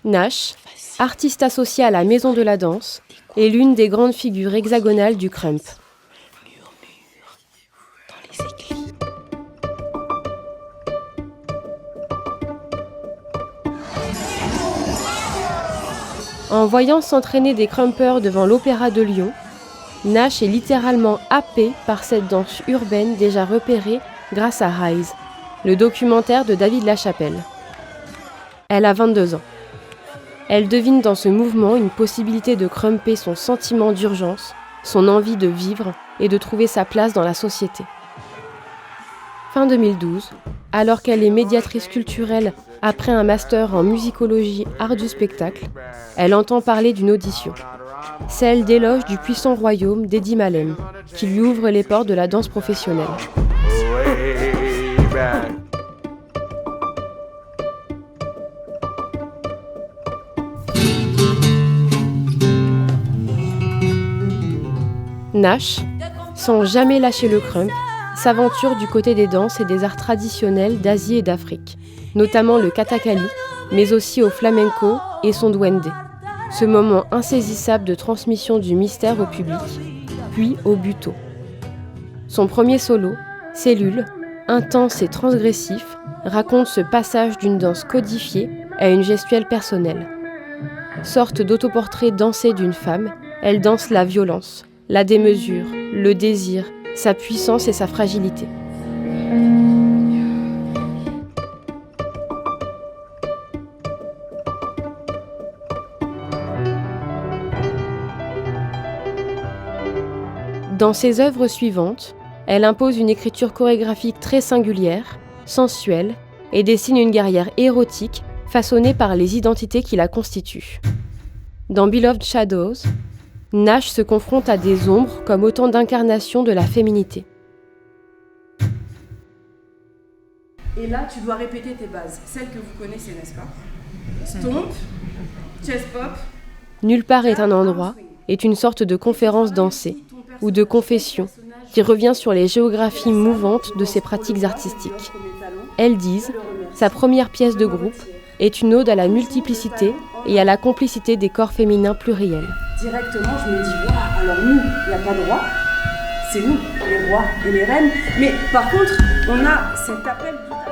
Nash, artiste associé à la Maison de la Danse, est l'une des grandes figures hexagonales du krump. En voyant s'entraîner des krumpers devant l'Opéra de Lyon, Nash est littéralement happé par cette danse urbaine déjà repérée grâce à Rise, le documentaire de David Lachapelle. Elle a 22 ans. Elle devine dans ce mouvement une possibilité de krumper son sentiment d'urgence, son envie de vivre et de trouver sa place dans la société. Fin 2012, alors qu'elle est médiatrice culturelle après un master en musicologie art du spectacle, elle entend parler d'une audition, celle d'Éloge du puissant royaume d'Eddie Malem, qui lui ouvre les portes de la danse professionnelle. Nash, sans jamais lâcher le krump, s'aventure du côté des danses et des arts traditionnels d'Asie et d'Afrique, notamment le kathakali, mais aussi au flamenco et son duende, ce moment insaisissable de transmission du mystère au public, puis au buto. Son premier solo, Cellule, intense et transgressif, raconte ce passage d'une danse codifiée à une gestuelle personnelle. Sorte d'autoportrait dansé d'une femme, elle danse la violence, la démesure, le désir, sa puissance et sa fragilité. Dans ses œuvres suivantes, elle impose une écriture chorégraphique très singulière, sensuelle, et dessine une guerrière érotique façonnée par les identités qui la constituent. Dans Beloved Shadows, Nash se confronte à des ombres comme autant d'incarnations de la féminité. Et là, tu dois répéter tes bases, celles que vous connaissez, n'est-ce pas? Stomp, chest pop. Nulle part est un endroit est une sorte de conférence dansée ou de confession qui revient sur les géographies mouvantes de ses pratiques artistiques. Elles disent, sa première pièce de groupe est une ode à la multiplicité et à la complicité des corps féminins pluriels. Directement, je me dis, waouh, alors nous, il n'y a pas de roi, c'est nous, les rois et les reines. Mais par contre, on a cet appel du